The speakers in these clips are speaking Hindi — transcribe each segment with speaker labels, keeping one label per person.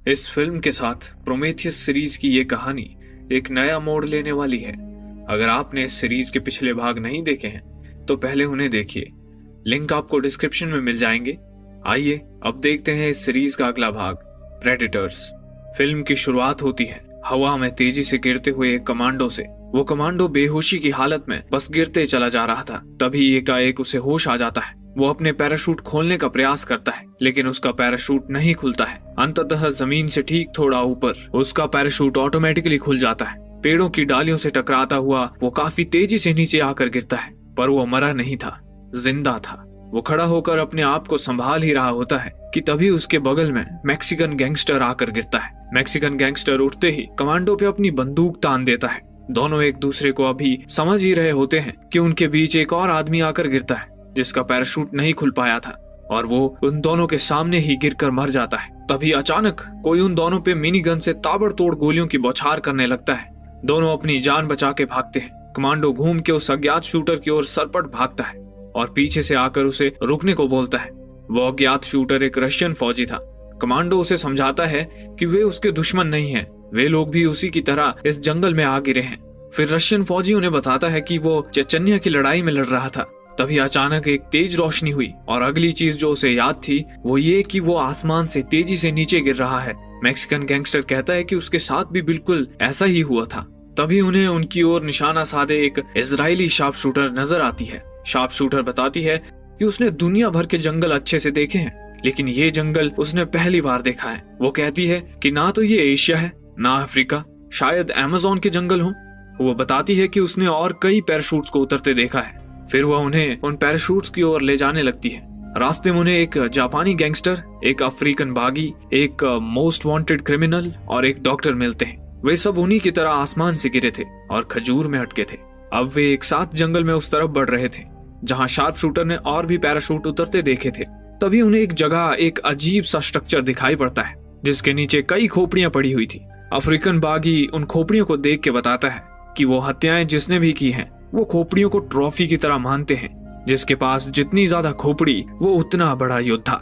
Speaker 1: इस फिल्म के साथ प्रोमेथियस सीरीज की ये कहानी एक नया मोड़ लेने वाली है। अगर आपने इस सीरीज के पिछले भाग नहीं देखे हैं तो पहले उन्हें देखिए, लिंक आपको डिस्क्रिप्शन में मिल जाएंगे। आइए अब देखते हैं इस सीरीज का अगला भाग, प्रेडेटर्स। फिल्म की शुरुआत होती है हवा में तेजी से गिरते हुए एक कमांडो से। वो कमांडो बेहोशी की हालत में बस गिरते चला जा रहा था। तभी एकाएक उसे होश आ जाता है। वो अपने पैराशूट खोलने का प्रयास करता है, लेकिन उसका पैराशूट नहीं खुलता है। अंततः जमीन से ठीक थोड़ा ऊपर उसका पैराशूट ऑटोमेटिकली खुल जाता है। पेड़ों की डालियों से टकराता हुआ वो काफी तेजी से नीचे आकर गिरता है, पर वो मरा नहीं था, जिंदा था। वो खड़ा होकर अपने आप को संभाल ही रहा होता है कि तभी उसके बगल में मैक्सिकन गैंगस्टर आकर गिरता है। मैक्सिकन गैंगस्टर उठते ही कमांडो पे अपनी बंदूक तान देता है। दोनों एक दूसरे को अभी समझ ही रहे होते हैं कि उनके बीच एक और आदमी आकर गिरता है जिसका पैराशूट नहीं खुल पाया था, और वो उन दोनों के सामने ही गिरकर मर जाता है। तभी अचानक कोई उन दोनों पे मिनी गन से ताबड़तोड़ गोलियों की बौछार करने लगता है। दोनों अपनी जान बचा के भागते हैं। कमांडो घूम के उस अज्ञात शूटर की ओर सरपट भागता है और पीछे से आकर उसे रुकने को बोलता है। वो अज्ञात शूटर एक रशियन फौजी था। कमांडो उसे समझाता है कि वे उसके दुश्मन नहीं हैं, वे लोग भी उसी की तरह इस जंगल में आ गिरे हैं। फिर रशियन फौजी उन्हें बताता है कि वो चेचन्या की लड़ाई में लड़ रहा था। तभी अचानक एक तेज रोशनी हुई और अगली चीज जो उसे याद थी वो ये कि वो आसमान से तेजी से नीचे गिर रहा है। मैक्सिकन गैंगस्टर कहता है कि उसके साथ भी बिल्कुल ऐसा ही हुआ था। तभी उन्हें उनकी ओर निशाना साधे एक इजरायली शार्प शूटर नजर आती है। शार्प शूटर बताती है कि उसने दुनिया भर के जंगल अच्छे से देखे हैं, लेकिन ये जंगल उसने पहली बार देखा है। वो कहती है कि ना तो ये एशिया है ना अफ्रीका, शायद अमेज़न के जंगल हो। वो बताती है कि उसने और कई पैराशूट्स को उतरते देखा है। फिर वह उन्हें उन पैराशूट्स की ओर ले जाने लगती है। रास्ते में उन्हें एक जापानी गैंगस्टर, एक अफ्रीकन बागी, एक मोस्ट वांटेड क्रिमिनल और एक डॉक्टर मिलते हैं। वे सब उन्हीं की तरह आसमान से गिरे थे और खजूर में अटके थे। अब वे एक साथ जंगल में उस तरफ बढ़ रहे थे जहां शार्प शूटर ने और भी पैराशूट उतरते देखे थे। तभी उन्हें एक जगह एक अजीब सा स्ट्रक्चर दिखाई पड़ता है जिसके नीचे कई खोपड़ियां पड़ी हुई थी। अफ्रीकन बागी उन खोपड़ियों को देख के बताता है कि वो हत्याएं जिसने भी की हैं वो खोपड़ियों को ट्रॉफी की तरह मानते हैं। जिसके पास जितनी ज्यादा खोपड़ी वो उतना बड़ा योद्धा।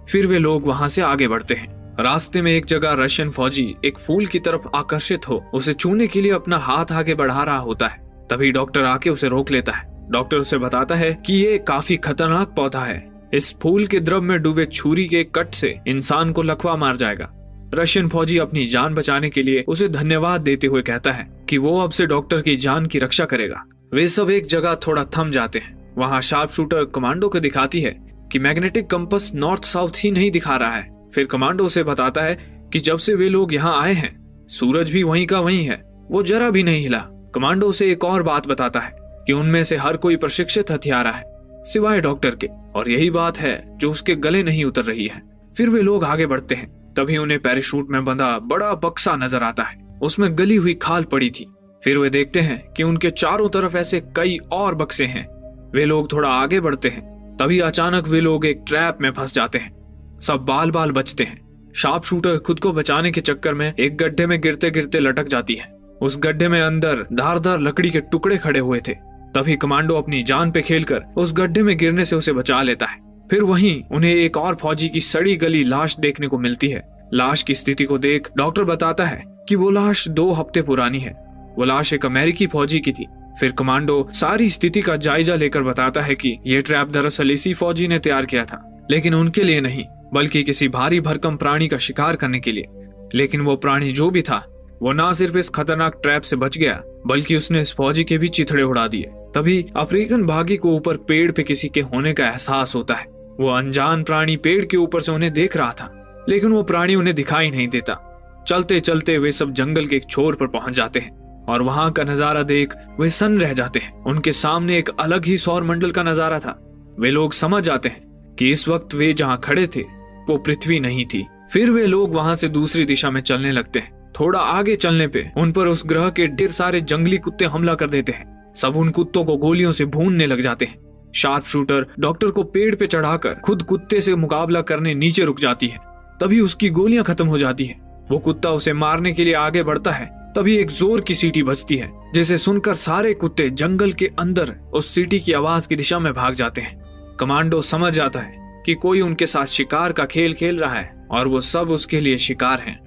Speaker 1: फिर वे लोग वहां से आगे बढ़ते हैं। रास्ते में एक जगह रशियन फौजी एक फूल की तरफ आकर्षित हो उसे छूने के लिए अपना हाथ आगे बढ़ा रहा होता है। तभी डॉक्टर आके उसे रोक लेता है। डॉक्टर उसे बताता है कि ये काफी खतरनाक पौधा है, इस फूल के द्रव में डूबे छुरी के कट से इंसान को लकवा मार जाएगा। रशियन फौजी अपनी जान बचाने के लिए उसे धन्यवाद देते हुए कहता है कि वो अब से डॉक्टर की जान की रक्षा करेगा। वे सब एक जगह थोड़ा थम जाते हैं। वहां शार्प शूटर कमांडो को दिखाती है कि मैग्नेटिक कंपास नॉर्थ साउथ ही नहीं दिखा रहा है। फिर कमांडो से बताता है कि जब से वे लोग यहाँ आए हैं सूरज भी वहीं का वहीं है, वो जरा भी नहीं हिला। कमांडो से एक और बात बताता है कि उनमें से हर कोई प्रशिक्षित हथियारा है सिवाय डॉक्टर के, और यही बात है जो उसके गले नहीं उतर रही है। फिर वे लोग आगे बढ़ते हैं। तभी उन्हें पैराशूट में बंधा बड़ा बक्सा नजर आता है, उसमें गली हुई खाल पड़ी थी। फिर वे देखते हैं कि उनके चारों तरफ ऐसे कई और बक्से हैं। वे लोग थोड़ा आगे बढ़ते हैं। तभी अचानक वे लोग एक ट्रैप में फंस जाते हैं। सब बाल बाल बचते हैं। शार्प शूटर खुद को बचाने के चक्कर में एक गड्ढे में गिरते गिरते लटक जाती है। उस गड्ढे में अंदर धारदार लकड़ी के टुकड़े खड़े हुए थे। तभी कमांडो अपनी जान पे खेलकर उस गड्ढे में गिरने से उसे बचा लेता है। फिर वहीं उन्हें एक और फौजी की सड़ी गली लाश देखने को मिलती है। लाश की स्थिति को देख डॉक्टर बताता है कि वो लाश 2 हफ्ते पुरानी है। वो लाश एक अमेरिकी फौजी की थी। फिर कमांडो सारी स्थिति का जायजा लेकर बताता है कि ये ट्रैप दरअसल इसी फौजी ने तैयार किया था, लेकिन उनके लिए नहीं बल्कि किसी भारी भरकम प्राणी का शिकार करने के लिए। लेकिन वो प्राणी जो भी था वो ना सिर्फ इस खतरनाक ट्रैप से बच गया बल्कि उसने इस फौजी के भी चिथड़े उड़ा दिए। तभी अफ्रीकन बागी को ऊपर पेड़ पे किसी के होने का एहसास होता है। वो अनजान प्राणी पेड़ के ऊपर से उन्हें देख रहा था, लेकिन वो प्राणी उन्हें दिखाई नहीं देता। चलते चलते वे सब जंगल के एक छोर पर पहुंच जाते हैं और वहां का नजारा देख वे सन्न रह जाते हैं। उनके सामने एक अलग ही सौर मंडल का नजारा था। वे लोग समझ जाते हैं कि इस वक्त वे जहां खड़े थे वो पृथ्वी नहीं थी। फिर वे लोग वहां से दूसरी दिशा में चलने लगते हैं। थोड़ा आगे चलने पे उन पर उस ग्रह के ढेर सारे जंगली कुत्ते हमला कर देते हैं। सब उन कुत्तों को गोलियों से भूनने लग जाते हैं। शार्प शूटर डॉक्टर को पेड़ पे चढ़ाकर खुद कुत्ते से मुकाबला करने नीचे रुक जाती है। तभी उसकी गोलियां खत्म हो जाती है। वो कुत्ता उसे मारने के लिए आगे बढ़ता है। तभी एक जोर की सीटी बजती है जिसे सुनकर सारे कुत्ते जंगल के अंदर उस सीटी की आवाज की दिशा में भाग जाते हैं। कमांडो समझ जाता है कि कोई उनके साथ शिकार का खेल खेल रहा है और वो सब उसके लिए शिकार हैं।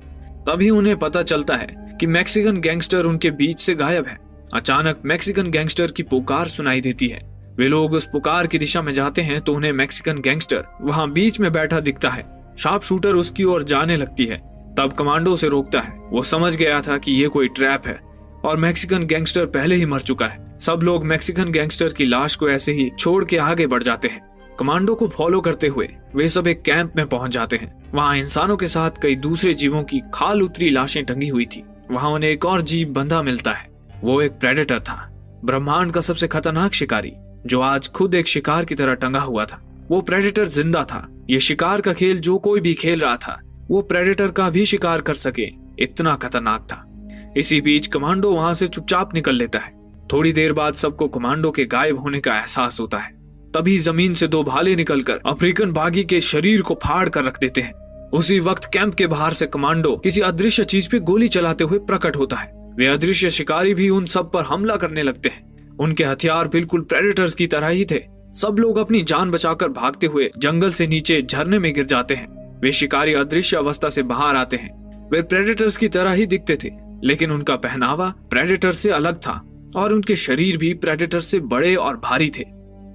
Speaker 1: तभी उन्हें पता चलता है कि मैक्सिकन गैंगस्टर उनके बीच से गायब है। अचानक मैक्सिकन गैंगस्टर की पुकार सुनाई देती है। वे लोग उस पुकार की दिशा में जाते हैं तो उन्हें मैक्सिकन गैंगस्टर वहां बीच में बैठा दिखता है। शार्प शूटर उसकी ओर जाने लगती है, तब कमांडो उसे रोकता है। वो समझ गया था कि ये कोई ट्रैप है और मैक्सिकन गैंगस्टर पहले ही मर चुका है। सब लोग मैक्सिकन गैंगस्टर की लाश को ऐसे ही छोड़ के आगे बढ़ जाते हैं। कमांडो को फॉलो करते हुए वे सब एक कैंप में पहुंच जाते हैं। वहां इंसानों के साथ कई दूसरे जीवों की खाल उतरी लाशें टंगी हुई थी। वहां उन्हें एक और जीव बंधा मिलता है। वो एक प्रेडेटर था, ब्रह्मांड का सबसे खतरनाक शिकारी, जो आज खुद एक शिकार की तरह टंगा हुआ था। वो प्रेडेटर जिंदा था। ये शिकार का खेल जो कोई भी खेल रहा था, वो प्रेडेटर का भी शिकार कर सके, इतना खतरनाक था। इसी बीच कमांडो वहां से चुपचाप निकल लेता है। थोड़ी देर बाद सबको कमांडो के गायब होने का एहसास होता है। तभी जमीन से दो भाले निकलकर अफ्रीकन बागी के शरीर को फाड़ कर रख देते हैं। उसी वक्त कैंप के बाहर से कमांडो किसी अदृश्य चीज पे गोली चलाते हुए प्रकट होता है। वे अदृश्य शिकारी भी उन सब पर हमला करने लगते हैं। उनके हथियार बिल्कुल प्रेडेटर्स की तरह ही थे। सब लोग अपनी जान बचाकर भागते हुए जंगल से नीचे झरने में गिर जाते हैं। वे शिकारी अदृश्य अवस्था से बाहर आते हैं। वे प्रेडेटर्स की तरह ही दिखते थे, लेकिन उनका पहनावा प्रेडेटर से अलग था और उनके शरीर भी प्रेडेटर से बड़े और भारी थे।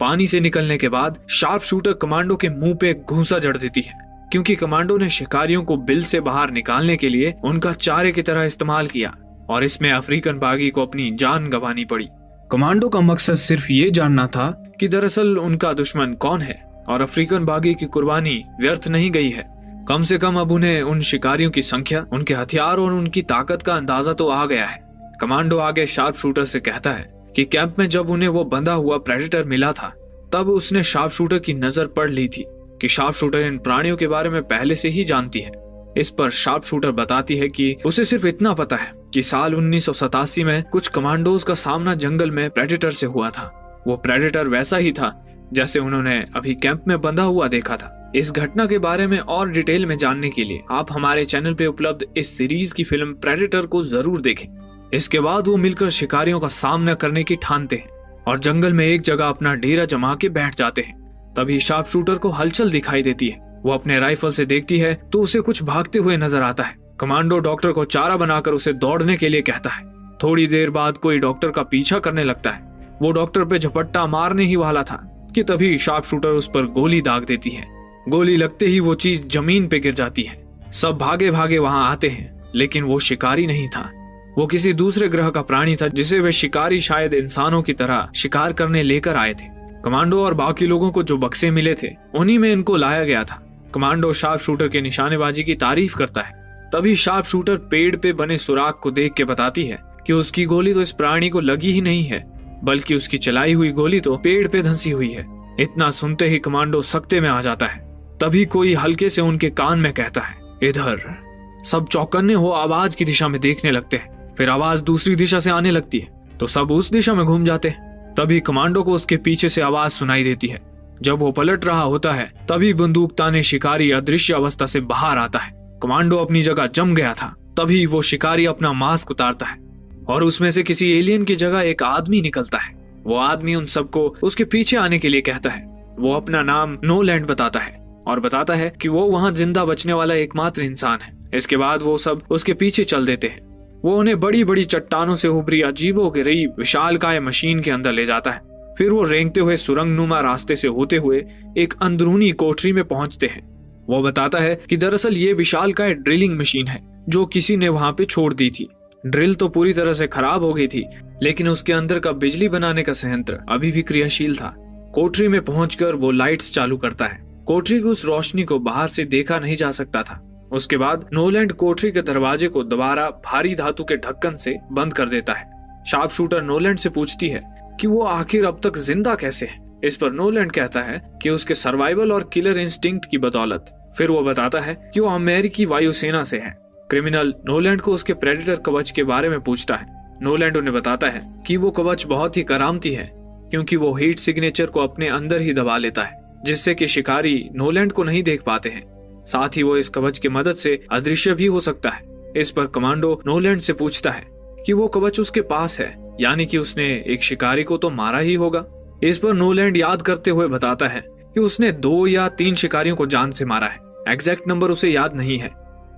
Speaker 1: पानी से निकलने के बाद शार्प शूटर कमांडो के मुंह पे घूंसा जड़ देती है, क्योंकि कमांडो ने शिकारियों को बिल से बाहर निकालने के लिए उनका चारे की तरह इस्तेमाल किया और इसमें अफ्रीकन बागी को अपनी जान गंवानी पड़ी। कमांडो का मकसद सिर्फ ये जानना था कि दरअसल उनका दुश्मन कौन है और अफ्रीकन बागी की कुर्बानी व्यर्थ नहीं गई है। कम से कम अब उन्हें उन शिकारियों की संख्या, उनके हथियार और उनकी ताकत का अंदाजा तो आ गया है। कमांडो आगे शार्प शूटर से कहता है कि कैंप में जब उन्हें वो बंधा हुआ प्रेडेटर मिला था, तब उसने शार्प शूटर की नजर पड़ ली थी कि शार्प शूटर इन प्राणियों के बारे में पहले से ही जानती है। इस पर शार्प शूटर बताती है कि उसे सिर्फ इतना पता है कि साल 1987 में कुछ कमांडोज का सामना जंगल में प्रेडेटर से हुआ था। वो प्रेडेटर वैसा ही था जैसे उन्होंने अभी कैंप में बंधा हुआ देखा था। इस घटना के बारे में और डिटेल में जानने के लिए आप हमारे चैनल पे उपलब्ध इस सीरीज की फिल्म प्रेडेटर को जरूर देखें। इसके बाद वो मिलकर शिकारियों का सामना करने की ठानते हैं और जंगल में एक जगह अपना डेरा जमा के बैठ जाते हैं। तभी शार्प शूटर को हलचल दिखाई देती है। वो अपने राइफल से देखती है तो उसे कुछ भागते हुए नजर आता है। कमांडो डॉक्टर को चारा बनाकर उसे दौड़ने के लिए कहता है। थोड़ी देर बाद कोई डॉक्टर का पीछा करने लगता है। वो डॉक्टर पे झपट्टा मारने ही वाला था कि तभी शार्प शूटर उस पर गोली दाग देती है। गोली लगते ही वो चीज जमीन पे गिर जाती है। सब भागे भागे वहां आते हैं, लेकिन वो शिकारी नहीं था। वो किसी दूसरे ग्रह का प्राणी था जिसे वे शिकारी शायद इंसानों की तरह शिकार करने लेकर आए थे। कमांडो और बाकी लोगों को जो बक्से मिले थे, उन्हीं में इनको लाया गया था। कमांडो शार्प शूटर के निशानेबाजी की तारीफ करता है। तभी शार्प शूटर पेड़ पे बने सुराख को देख के बताती है कि उसकी गोली तो इस प्राणी को लगी ही नहीं है, बल्कि उसकी चलाई हुई गोली तो पेड़ पे धंसी हुई है। इतना सुनते ही कमांडो सख्ते में आ जाता है। तभी कोई हल्के से उनके कान में कहता है, इधर। सब चौकन्ने हो आवाज की दिशा में देखने लगते हैं। फिर आवाज दूसरी दिशा से आने लगती है तो सब उस दिशा में घूम जाते हैं। तभी कमांडो को उसके पीछे से आवाज सुनाई देती है। जब वो पलट रहा होता है तभी बंदूक ताने शिकारी अदृश्य अवस्था से बाहर आता है। कमांडो अपनी जगह जम गया था। तभी वो शिकारी अपना मास्क उतारता है और उसमें से किसी एलियन की जगह एक आदमी निकलता है। वो आदमी उन सबको उसके पीछे आने के लिए कहता है। वो अपना नाम नोलैंड बताता है और बताता है कि वो वहां जिंदा बचने वाला एकमात्र इंसान है। इसके बाद वो सब उसके पीछे चल देते हैं। वो उन्हें बड़ी बड़ी चट्टानों से उभरी अजीबोगरीब विशालकाय मशीन के अंदर ले जाता है। फिर वो रेंगते हुए सुरंगनुमा रास्ते से होते हुए एक अंदरूनी कोठरी में पहुंचते हैं। वो बताता है कि दरअसल ये विशालकाय ड्रिलिंग मशीन है जो किसी ने वहां पे छोड़ दी थी। ड्रिल तो पूरी तरह से खराब हो गई थी, लेकिन उसके अंदर का बिजली बनाने का संयंत्र अभी भी क्रियाशील था। कोठरी में पहुंचकर वो लाइट्स चालू करता है। कोठरी की उस रोशनी को बाहर से देखा नहीं जा सकता था। उसके बाद नोलैंड कोठरी के दरवाजे को दोबारा भारी धातु के ढक्कन से बंद कर देता है। शार्प शूटर नोलैंड से पूछती है कि वो आखिर अब तक जिंदा कैसे है। इस पर नोलैंड कहता है कि उसके सर्वाइवल और किलर इंस्टिंक्ट की बदौलत। फिर वो बताता है कि वो अमेरिकी वायुसेना से है। क्रिमिनल नोलैंड को उसके प्रेडेटर कवच के बारे में पूछता है। नोलैंड उन्हें बताता है कि वो कवच बहुत ही करामती है, क्योंकि वो हीट सिग्नेचर को अपने अंदर ही दबा लेता है, जिससे कि शिकारी नोलैंड को नहीं देख पाते हैं। साथ ही वो इस कवच की मदद से अदृश्य भी हो सकता है। इस पर कमांडो नोलैंड से पूछता है कि वो कवच उसके पास है, यानी कि उसने एक शिकारी को तो मारा ही होगा। इस पर नोलैंड याद करते हुए बताता है कि उसने 2 या 3 शिकारियों को जान से मारा है। एग्जैक्ट नंबर उसे याद नहीं है।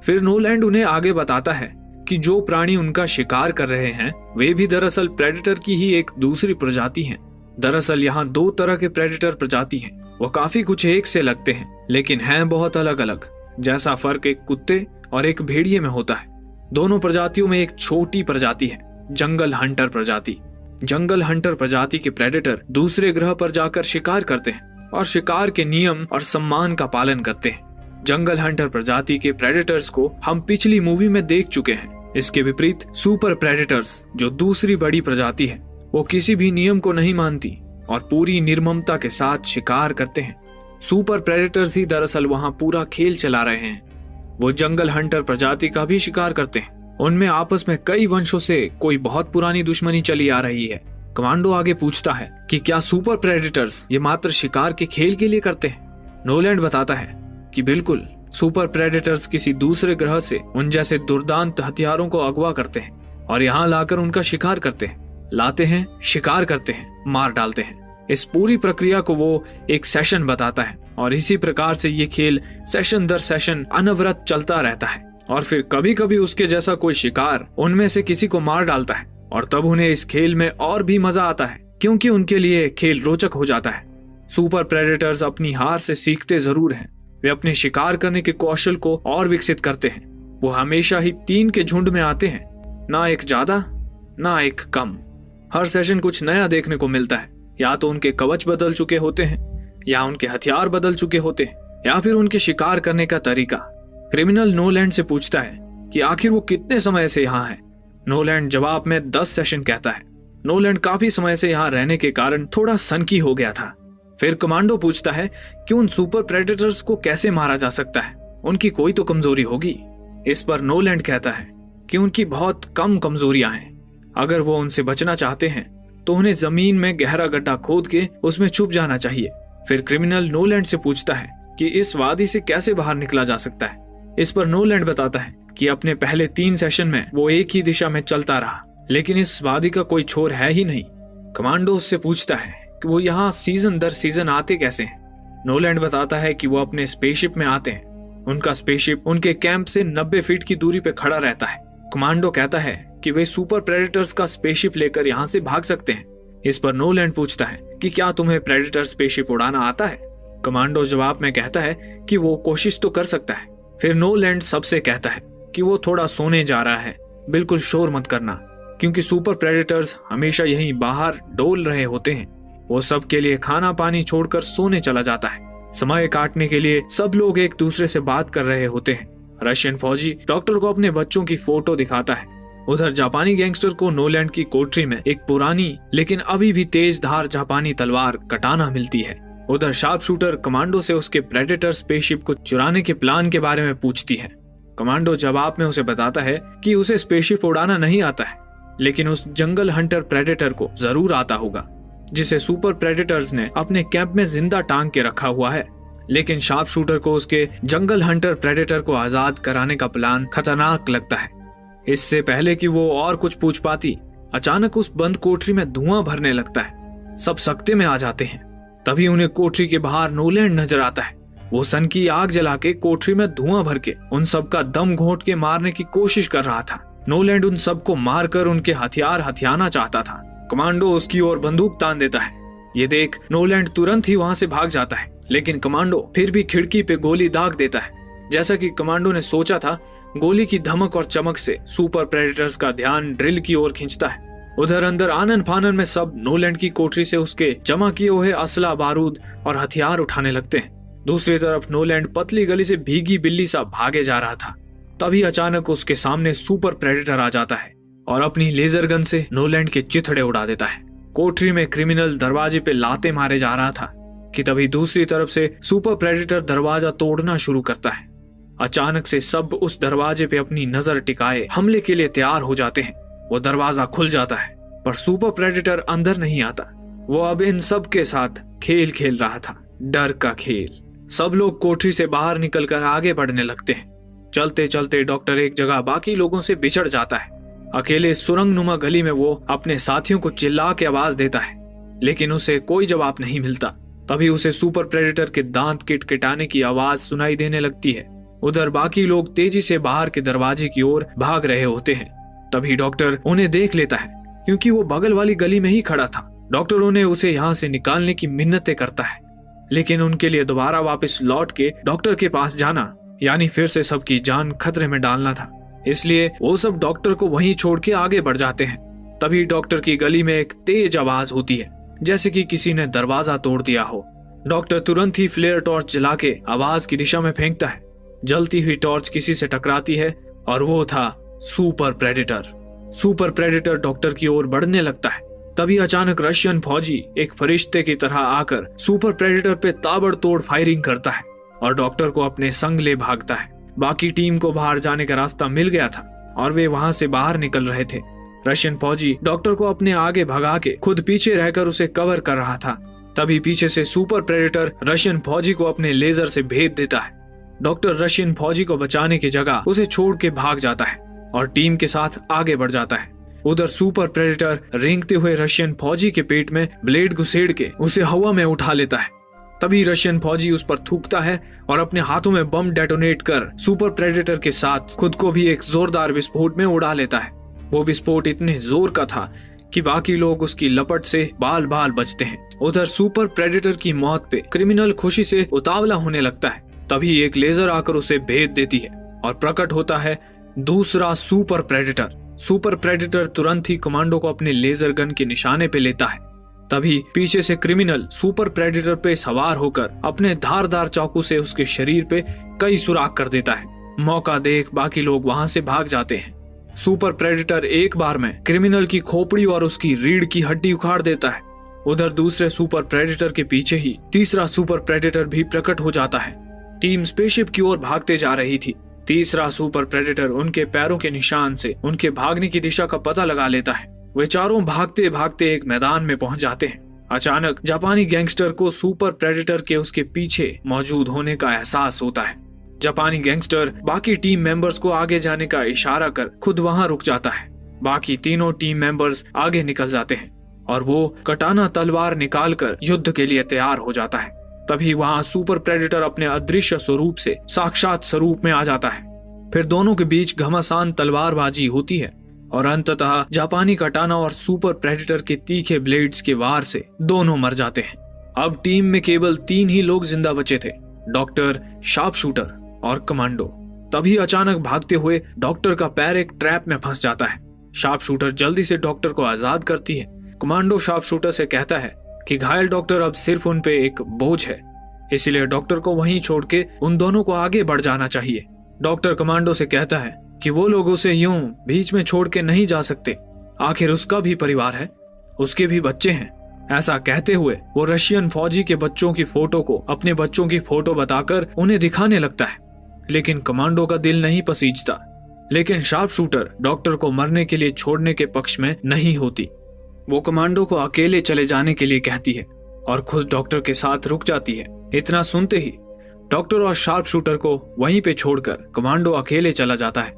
Speaker 1: फिर नोलैंड उन्हें आगे बताता है कि जो प्राणी उनका शिकार कर रहे हैं वे भी दरअसल प्रेडेटर की ही एक दूसरी प्रजाति हैं। दरअसल यहाँ 2 तरह के प्रेडेटर प्रजाति हैं। वो काफी कुछ एक से लगते हैं लेकिन हैं बहुत अलग अलग। जैसा फर्क एक कुत्ते और एक भेड़िए में होता है, दोनों प्रजातियों में एक छोटी प्रजाति है, जंगल हंटर प्रजाति। जंगल हंटर प्रजाति के प्रेडेटर दूसरे ग्रह पर जाकर शिकार करते हैं और शिकार के नियम और सम्मान का पालन करते हैं। जंगल हंटर प्रजाति के प्रेडेटर्स को हम पिछली मूवी में देख चुके हैं। इसके विपरीत सुपर प्रेडेटर्स जो दूसरी बड़ी प्रजाति है, वो किसी भी नियम को नहीं मानती और पूरी निर्ममता के साथ शिकार करते हैं। सुपर प्रेडेटर्स ही दरअसल वहां पूरा खेल चला रहे हैं। वो जंगल हंटर प्रजाति का भी शिकार करते हैं। उनमें आपस में कई वंशों से कोई बहुत पुरानी दुश्मनी चली आ रही है। कमांडो आगे पूछता है कि क्या सुपर प्रेडेटर्स ये मात्र शिकार के खेल के लिए करते हैं? नोलैंड बताता है कि बिल्कुल, सुपर प्रेडेटर्स किसी दूसरे ग्रह से उन जैसे दुर्दांत हथियारों को अगवा करते हैं और यहाँ लाकर उनका शिकार करते हैं, लाते हैं, शिकार करते हैं, मार डालते हैं। इस पूरी प्रक्रिया को वो एक सेशन बताता है और इसी प्रकार से ये खेल सेशन दर सेशन अनवरत चलता रहता है और फिर कभी कभी उसके जैसा कोई शिकार उनमें से किसी को मार डालता है और तब उन्हें इस खेल में और भी मजा आता है क्योंकि उनके लिए खेल रोचक हो जाता है। सुपर प्रेडेटर्स अपनी हार से सीखते जरूर हैं। वे अपने शिकार करने के कौशल को और विकसित करते हैं। वो हमेशा ही 3 के झुंड में आते हैं, ना एक ज्यादा ना एक कम। हर सेशन कुछ नया देखने को मिलता है। या तो उनके कवच बदल चुके होते हैं, या उनके हथियार बदल चुके होते हैं, या फिर उनके शिकार करने का तरीका। क्रिमिनल नोलैंड से पूछता है कि आखिर वो कितने समय से यहाँ है। नोलैंड जवाब में 10 सेशन कहता है। नोलैंड काफी समय से यहाँ रहने के कारण थोड़ा सनकी हो गया था। फिर कमांडो पूछता है कि उन सुपर प्रेडेटर्स को कैसे मारा जा सकता है, उनकी कोई तो कमजोरी होगी। इस पर नोलैंड कहता है कि उनकी बहुत कम कमजोरियां हैं। अगर वो उनसे बचना चाहते हैं तो उन्हें जमीन में गहरा गड्ढा खोद के उसमें छुप जाना चाहिए। फिर क्रिमिनल नोलैंड से पूछता है कि इस वादी से कैसे बाहर निकला जा सकता है। इस पर नोलैंड बताता है कि अपने पहले 3 सेशन में वो एक ही दिशा में चलता रहा, लेकिन इस वादी का कोई छोर है ही नहीं। कमांडो उससे पूछता है कि वो यहाँ सीजन दर सीजन आते कैसे हैं। नोलैंड बताता है कि वो अपने स्पेसशिप में आते हैं। उनका स्पेसशिप उनके कैंप से 90 फीट की दूरी पे खड़ा रहता है। कमांडो कहता है कि वे सुपर प्रेडेटर्स का स्पेसशिप लेकर यहाँ से भाग सकते हैं। इस पर नोलैंड पूछता है कि क्या तुम्हें प्रेडेटर स्पेसशिप उड़ाना आता है। कमांडो जवाब में कहता है कि वो कोशिश तो कर सकता है। फिर नोलैंड सबसे कहता है कि वो थोड़ा सोने जा रहा है, बिल्कुल शोर मत करना, क्योंकि सुपर प्रेडेटर्स हमेशा यहीं बाहर डोल रहे होते हैं। वो सबके लिए खाना पानी छोड़कर सोने चला जाता है। समय काटने के लिए सब लोग एक दूसरे से बात कर रहे होते हैं। रशियन फौजी डॉक्टर को अपने बच्चों की फोटो दिखाता है। उधर जापानी गैंगस्टर को नोलैंड की कोठरी में एक पुरानी लेकिन अभी भी तेज धार जापानी तलवार कटाना मिलती है। उधर शार्प शूटर कमांडो से उसके प्रेडेटर स्पेसशिप को चुराने के प्लान के बारे में पूछती है। कमांडो जवाब में उसे बताता है कि उसे स्पेसशिप उड़ाना नहीं आता है, लेकिन उस जंगल हंटर प्रेडेटर को जरूर आता होगा, जिसे सुपर प्रेडेटर्स ने अपने कैंप में जिंदा टांग के रखा हुआ है। लेकिन शार्प शूटर को उसके जंगल हंटर प्रेडेटर को आजाद कराने का प्लान खतरनाक लगता है। इससे पहले कि वो और कुछ पूछ पाती, अचानक उस बंद कोठरी में धुआं भरने लगता है। सब सकते में आ जाते हैं। तभी उन्हें कोठरी के बाहर नोलैंड नजर आता है। वो सन की आग जला के कोठरी में धुआं भर के उन सब का दम घोंट के मारने की कोशिश कर रहा था। नोलैंड उन सबको मारकर उनके हथियार हथियाना चाहता था। कमांडो उसकी ओर बंदूक तान देता है। ये देख नोलैंड तुरंत ही वहां से भाग जाता है, लेकिन कमांडो फिर भी खिड़की पे गोली दाग देता है। जैसा कि कमांडो ने सोचा था, गोली की धमक और चमक से सुपर प्रेडेटर्स का ध्यान ड्रिल की ओर खींचता है। उधर अंदर आनन फानन में सब नोलैंड की कोठरी से उसके जमा किए हुए असला, बारूद और हथियार उठाने लगते हैं। दूसरी तरफ नोलैंड पतली गली से भीगी बिल्ली सा भागे जा रहा था। तभी अचानक उसके सामने सुपर प्रेडेटर आ जाता है और अपनी लेजर गन से नोलैंड के चिथड़े उड़ा देता है। कोठरी में क्रिमिनल दरवाजे पे लाते मारे जा रहा था कि तभी दूसरी तरफ से सुपर प्रेडेटर दरवाजा तोड़ना शुरू करता है। अचानक से सब उस दरवाजे पे अपनी नजर टिकाए हमले के लिए तैयार हो जाते हैं। वो दरवाजा खुल जाता है, पर सुपर प्रेडेटर अंदर नहीं आता। वो अब इन सब के साथ खेल खेल रहा था, डर का खेल। सब लोग कोठरी से बाहर निकलकर आगे बढ़ने लगते हैं। चलते चलते डॉक्टर एक जगह बाकी लोगों से बिछड़ जाता है। अकेले सुरंग नुमा गली में वो अपने साथियों को चिल्ला के आवाज देता है, लेकिन उसे कोई जवाब नहीं मिलता। तभी उसे सुपर प्रेडेटर के दांत किटकिटाने की आवाज सुनाई देने लगती है। उधर बाकी लोग तेजी से बाहर के दरवाजे की ओर भाग रहे होते हैं। तभी डॉक्टर उन्हें देख लेता है, क्योंकि वो बगल वाली गली में ही खड़ा था। डॉक्टर उसे यहाँ से निकालने की मिन्नतें करता है, लेकिन उनके लिए दोबारा वापस लौट के डॉक्टर के पास जाना यानी फिर से सबकी जान खतरे में डालना था। इसलिए वो सब डॉक्टर को वहीं छोड़ के आगे बढ़ जाते हैं। तभी डॉक्टर की गली में एक तेज आवाज होती है, जैसे कि किसी ने दरवाजा तोड़ दिया हो। डॉक्टर तुरंत ही फ्लेयर टॉर्च जला के आवाज की दिशा में फेंकता है। जलती हुई टॉर्च किसी से टकराती है और वो था super predator. Super predator doctor की ओर बढ़ने लगता है। तभी अचानक रशियन फौजी एक फरिश्ते की तरह आकर सुपर प्रेडेटर पे ताबड़तोड़ फायरिंग करता है और डॉक्टर को अपने संग ले भागता है। बाकी टीम को बाहर जाने का रास्ता मिल गया था और वे वहां से बाहर निकल रहे थे। रशियन फौजी डॉक्टर को अपने आगे भगा के खुद पीछे रहकर उसे कवर कर रहा था। तभी पीछे से सुपर प्रेडेटर रशियन फौजी को अपने लेजर से भेद देता है। डॉक्टर रशियन फौजी को बचाने की जगह उसे छोड़ के भाग जाता है और टीम के साथ आगे बढ़ जाता है। उधर सुपर प्रेडेटर रेंगते हुए रशियन फौजी के पेट में ब्लेड घुसेड़ के उसे हवा में उठा लेता है। तभी रशियन फौजी उस पर थूकता है और अपने हाथों में बम डेटोनेट कर सुपर प्रेडेटर के साथ खुद को भी एक जोरदार विस्फोट में उड़ा लेता है। वो विस्फोट इतने जोर का था कि बाकी लोग उसकी लपट से बाल बाल बचते हैं। उधर सुपर प्रेडेटर की मौत पे क्रिमिनल खुशी से उतावला होने लगता है। तभी एक लेजर आकर उसे भेद देती है और प्रकट होता है दूसरा सुपर प्रेडेटर। सुपर प्रेडेटर तुरंत ही कमांडो को अपने लेजर गन के निशाने पे लेता है। तभी पीछे से क्रिमिनल सुपर प्रेडेटर पे सवार होकर अपने धारदार चाकू से उसके शरीर पे कई सुराख कर देता है। मौका देख बाकी लोग वहां से भाग जाते हैं। सुपर प्रेडेटर एक बार में क्रिमिनल की खोपड़ी और उसकी रीढ़ की हड्डी उखाड़ देता है। उधर दूसरे सुपर प्रेडेटर के पीछे ही तीसरा सुपर प्रेडेटर भी प्रकट हो जाता है। टीम स्पेसशिप की ओर भागते जा रही थी। तीसरा सुपर प्रेडेटर उनके पैरों के निशान से उनके भागने की दिशा का पता लगा लेता है। वे चारों भागते भागते एक मैदान में पहुंच जाते हैं। अचानक जापानी गैंगस्टर को सुपर प्रेडेटर के उसके पीछे मौजूद होने का एहसास होता है। जापानी गैंगस्टर बाकी टीम मेंबर्स को आगे जाने का इशारा कर खुद वहां रुक जाता है। बाकी तीनों टीम मेंबर्स आगे निकल जाते हैं और वो कटाना तलवार निकालकर युद्ध के लिए तैयार हो जाता है। तभी वहां सुपर प्रेडेटर अपने अदृश्य स्वरूप से साक्षात स्वरूप में आ जाता है। फिर दोनों के बीच घमासान तलवारबाजी होती है और अंततः जापानी कटाना और सुपर प्रेडेटर के तीखे ब्लेड्स के वार से दोनों मर जाते हैं। अब टीम में केवल 3 ही लोग जिंदा बचे थे, डॉक्टर, शार्प शूटर और कमांडो। तभी अचानक भागते हुए डॉक्टर का पैर एक ट्रैप में फंस जाता है। शार्प शूटर जल्दी से डॉक्टर को आजाद करती है। कमांडो शार्प शूटर से कहता है कि घायल डॉक्टर अब सिर्फ उन पे एक बोझ है, इसलिए डॉक्टर को वहीं छोड़ के उन दोनों को आगे बढ़ जाना चाहिए। डॉक्टर कमांडो से कहता है कि वो लोग उसे यूं बीच में छोड़ के नहीं जा सकते, आखिर उसका भी परिवार है, उसके भी बच्चे हैं। ऐसा कहते हुए वो रशियन फौजी के बच्चों की फोटो को अपने बच्चों की फोटो बताकर उन्हें दिखाने लगता है, लेकिन कमांडो का दिल नहीं पसीजता। लेकिन शार्प शूटर डॉक्टर को मरने के लिए छोड़ने के पक्ष में नहीं होती। वो कमांडो को अकेले चले जाने के लिए कहती है और खुद डॉक्टर के साथ रुक जाती है। इतना सुनते ही डॉक्टर और शार्प शूटर को वहीं पे छोड़कर कमांडो अकेले चला जाता है।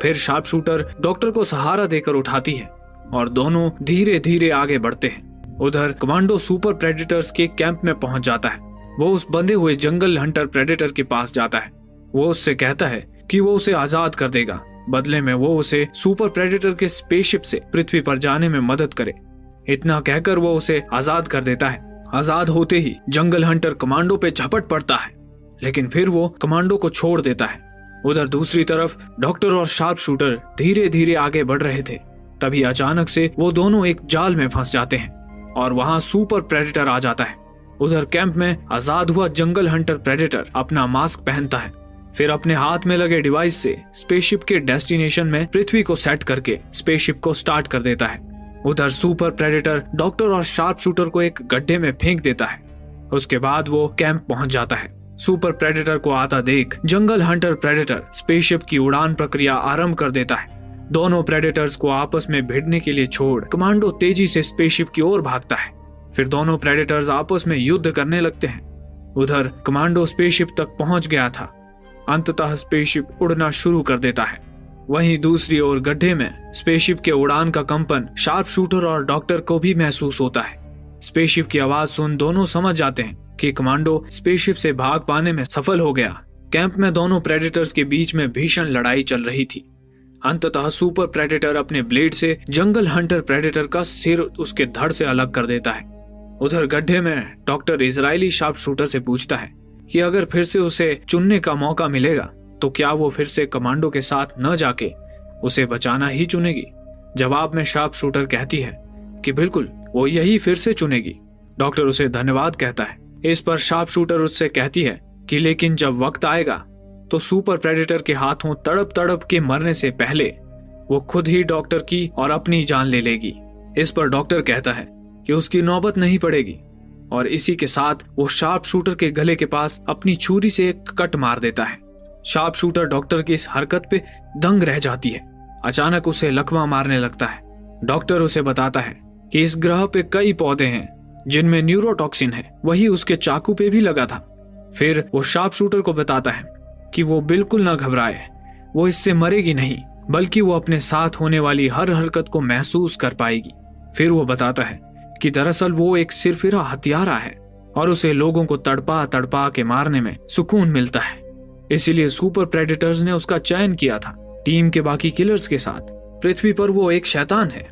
Speaker 1: फिर शार्प शूटर डॉक्टर को सहारा देकर उठाती है और दोनों धीरे धीरे आगे बढ़ते हैं। उधर कमांडो सुपर प्रेडेटर्स के कैंप में पहुंच जाता है। वो उस बंधे हुए जंगल हंटर प्रेडेटर के पास जाता है। वो उससे कहता है कि वो उसे आजाद कर देगा, बदले में वो उसे सुपर प्रेडेटर के स्पेसशिप से पृथ्वी पर जाने में मदद करे। इतना कहकर वो उसे आजाद कर देता है। आजाद होते ही जंगल हंटर कमांडो पे झपट पड़ता है, लेकिन फिर वो कमांडो को छोड़ देता है। उधर दूसरी तरफ डॉक्टर और शार्प शूटर धीरे धीरे आगे बढ़ रहे थे। तभी अचानक से वो दोनों एक जाल में फंस जाते हैं और वहां सुपर प्रेडेटर आ जाता है। उधर कैंप में आजाद हुआ जंगल हंटर प्रेडेटर अपना मास्क पहनता है, फिर अपने हाथ में लगे डिवाइस से स्पेसशिप के डेस्टिनेशन में पृथ्वी को सेट करके स्पेसशिप को स्टार्ट कर देता है। उधर सुपर प्रेडेटर डॉक्टर और शार्प शूटर को एक गड्ढे में फेंक देता है। उसके बाद वो कैंप पहुंच जाता है। सुपर प्रेडेटर को आता देख जंगल हंटर प्रेडेटर स्पेसशिप की उड़ान प्रक्रिया आरंभ कर देता है। दोनों प्रेडेटर्स को आपस में भिड़ने के लिए छोड़ कमांडो तेजी से स्पेसशिप की ओर भागता है। फिर दोनों प्रेडेटर्स आपस में युद्ध करने लगते हैं। उधर कमांडो स्पेसशिप तक पहुंच गया था। अंततः स्पेसशिप उड़ना शुरू कर देता है। वहीं दूसरी ओर गड्ढे में स्पेसशिप के उड़ान का कंपन शार्प शूटर और डॉक्टर को भी महसूस होता है। स्पेसशिप की आवाज सुन दोनों समझ जाते हैं कि कमांडो स्पेसशिप से भाग पाने में सफल हो गया। कैंप में दोनों प्रेडेटर्स के बीच में भीषण लड़ाई चल रही थी। अंततः सुपर प्रेडेटर अपने ब्लेड से जंगल हंटर प्रेडेटर का सिर उसके धड़ से अलग कर देता है। उधर गड्ढे में डॉक्टर इजरायली शार्प शूटर से पूछता है कि अगर फिर से उसे चुनने का मौका मिलेगा तो क्या वो फिर से कमांडो के साथ न जाके उसे बचाना ही चुनेगी। जवाब में शार्प शूटर कहती है कि बिल्कुल वो यही फिर से चुनेगी। डॉक्टर उसे धन्यवाद कहता है। इस पर शार्प शूटर उससे कहती है कि लेकिन जब वक्त आएगा तो सुपर प्रेडेटर के हाथों तड़प तड़प के मरने से पहले वो खुद ही डॉक्टर की और अपनी जान ले लेगी। इस पर डॉक्टर कहता है कि उसकी नौबत नहीं पड़ेगी और इसी के साथ वो शार्प शूटर के गले के पास अपनी छुरी से एक कट मार देता है। शार्प शूटर डॉक्टर की इस हरकत पे दंग रह जाती है। अचानक उसे लकवा मारने लगता है। डॉक्टर उसे बताता है कि इस ग्रह पे कई पौधे हैं जिनमें न्यूरोटॉक्सिन है, वही उसके चाकू पे भी लगा था। फिर वो शार्प शूटर को बताता है कि वो बिल्कुल ना घबराए, वो इससे मरेगी नहीं बल्कि वो अपने साथ होने वाली हर हरकत को महसूस कर पाएगी। फिर वो बताता है कि दरअसल वो एक सिरफिरा हत्यारा है और उसे लोगों को तड़पा तड़पा के मारने में सुकून मिलता है। इसीलिए सुपर प्रेडेटर्स ने उसका चयन किया था टीम के बाकी किलर्स के साथ। पृथ्वी पर वो एक शैतान है,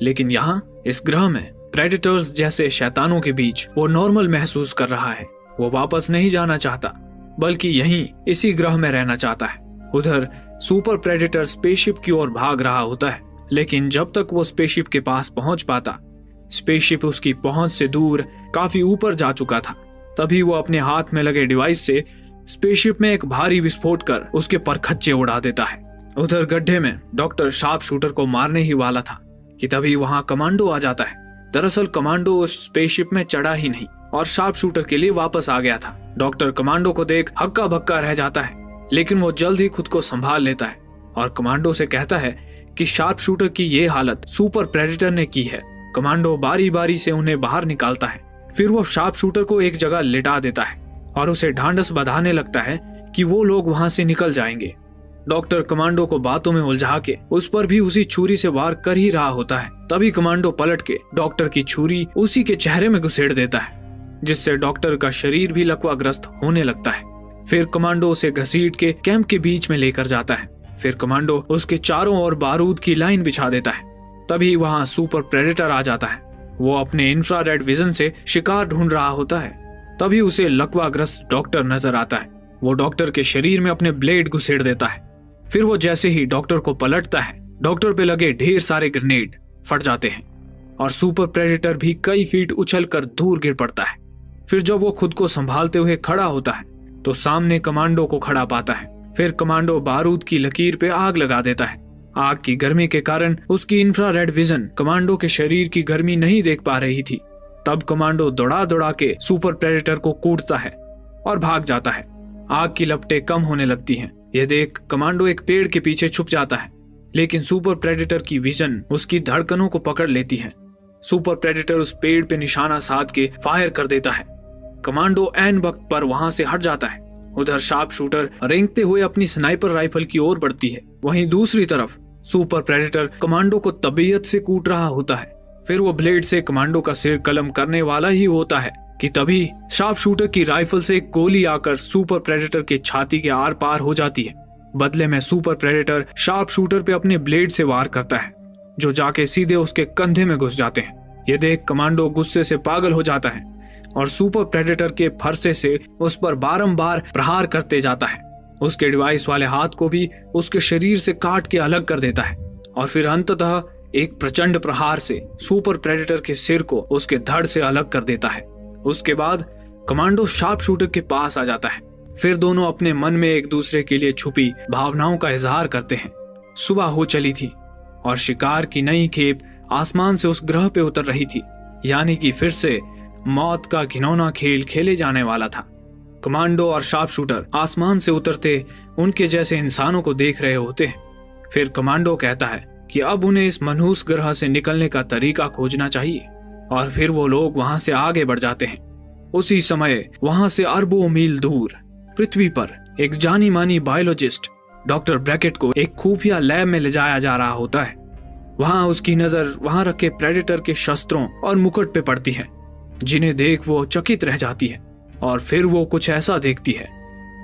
Speaker 1: लेकिन यहाँ इस ग्रह में प्रेडेटर्स जैसे शैतानों के बीच वो नॉर्मल महसूस कर रहा है। वो वापस नहीं जाना चाहता बल्कि यहीं इसी ग्रह में रहना चाहता है। उधर सुपर प्रेडेटर स्पेसशिप की ओर भाग रहा होता है, लेकिन जब तक वो स्पेसशिप के पास पहुंच पाता, स्पेसशिप उसकी पहुंच से दूर काफी ऊपर जा चुका था। तभी वो अपने हाथ में लगे डिवाइस से स्पेसशिप में एक भारी विस्फोट कर उसके परखच्चे उड़ा देता है। उधर गड्ढे में डॉक्टर शार्प शूटर को मारने ही वाला था कि तभी वहां कमांडो आ जाता है। दरअसल कमांडो उस स्पेसशिप में चढ़ा ही नहीं और शार्प शूटर के लिए वापस आ गया था। डॉक्टर कमांडो को देख हक्का बक्का रह जाता है, लेकिन वो जल्द ही खुद को संभाल लेता है और कमांडो से कहता है कि शार्प शूटर की ये हालत सुपर प्रेडेटर ने की है। कमांडो बारी बारी से उन्हें बाहर निकालता है। फिर वो शार्प शूटर को एक जगह लिटा देता है और उसे ढांढस बंधाने लगता है कि वो लोग वहां से निकल जाएंगे। डॉक्टर कमांडो को बातों में उलझा के उस पर भी उसी छुरी से वार कर ही रहा होता है। तभी कमांडो पलट के डॉक्टर की छुरी उसी के चेहरे में घुसेड़ देता है, जिससे डॉक्टर का शरीर भी लकवाग्रस्त होने लगता है। फिर कमांडो उसे घसीट के कैंप के बीच में लेकर जाता है। फिर कमांडो उसके चारों ओर बारूद की लाइन बिछा देता है। तभी वहां सुपर प्रेडेटर आ जाता है। वो अपने इंफ्रारेड विजन से शिकार ढूंढ रहा होता है। तभी उसे लकवाग्रस्त डॉक्टर नजर आता है। वो डॉक्टर के शरीर में अपने ब्लेड घुसेड़ देता है। फिर वो जैसे ही डॉक्टर को पलटता है, डॉक्टर पे लगे ढेर सारे ग्रेनेड फट जाते हैं और सुपर प्रेडेटर भी कई फीट उछलकर दूर गिर पड़ता है। फिर जब वो खुद को संभालते हुए खड़ा होता है तो सामने कमांडो को खड़ा पाता है। फिर कमांडो बारूद की लकीर पे आग लगा देता है। आग की गर्मी के कारण उसकी इंफ्रारेड विजन कमांडो के शरीर की गर्मी नहीं देख पा रही थी। तब कमांडो दौड़ा दौड़ा के सुपर प्रेडेटर को कूटता है और भाग जाता है। आग की लपटें कम होने लगती हैं। यह देख कमांडो एक पेड़ के पीछे छुप जाता है, लेकिन सुपर प्रेडेटर की विजन उसकी धड़कनों को पकड़ लेती है। सुपर प्रेडेटर उस पेड़ पे निशाना साध के फायर कर देता है। कमांडो ऐन वक्त पर वहां से हट जाता है। उधर शार्प शूटर रेंगते हुए अपनी स्नाइपर राइफल की ओर बढ़ती है। वहीं दूसरी तरफ सुपर प्रेडेटर कमांडो को तबीयत से कूट रहा होता है। फिर वो ब्लेड से कमांडो का सिर कलम करने वाला ही होता है कि तभी शार्प शूटर की राइफल से एक गोली आकर सुपर प्रेडेटर के छाती के आर पार हो जाती है। बदले में सुपर प्रेडेटर शार्प शूटर पे अपने ब्लेड से वार करता है, जो जाके सीधे उसके कंधे में घुस जाते हैं। ये देख कमांडो गुस्से से पागल हो जाता है और सुपर प्रेडेटर के फरसे से उस पर बारंबार प्रहार करते जाता है। उसके डिवाइस वाले हाथ को भी उसके शरीर से काट के अलग कर देता है और फिर अंततः एक प्रचंड प्रहार से सुपर प्रेडेटर के सिर को उसके धड़ से अलग कर देता है। उसके बाद कमांडो शार्प शूटर के पास आ जाता है। फिर दोनों अपने मन में एक दूसरे के लिए छुपी भावनाओं का इजहार करते हैं। सुबह हो चली थी और शिकार की नई खेप आसमान से उस ग्रह पे उतर रही थी, यानी कि फिर से मौत का घिनौना खेल खेले जाने वाला था। कमांडो और शार्प शूटर आसमान से उतरते उनके जैसे इंसानों को देख रहे होते हैं। फिर कमांडो कहता है कि अब उन्हें इस मनहूस ग्रह से निकलने का तरीका खोजना चाहिए और फिर वो लोग वहां से आगे बढ़ जाते हैं। उसी समय वहां से अरबों मील दूर पृथ्वी पर एक जानी मानी बायोलॉजिस्ट डॉक्टर ब्रैकेट को एक खुफिया लैब में ले जाया जा रहा होता है। वहां उसकी नजर वहां रखे प्रेडेटर के शस्त्रों और मुकुट पे पड़ती है, जिन्हें देख वो चकित रह जाती है और फिर वो कुछ ऐसा देखती है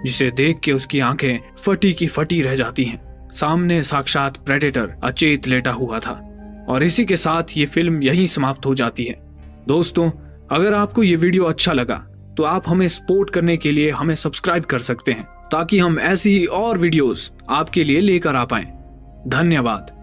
Speaker 1: जिसे देख के उसकी आंखें फटी की फटी रह जाती हैं। सामने साक्षात प्रेडेटर अचेत लेटा हुआ था। और इसी के साथ ये फिल्म यहीं समाप्त हो जाती है। दोस्तों, अगर आपको ये वीडियो अच्छा लगा तो आप हमें सपोर्ट करने के लिए हमें सब्सक्राइब कर सकते हैं, ताकि हम ऐसी ही और वीडियोस आपके लिए लेकर आ पाएं। धन्यवाद।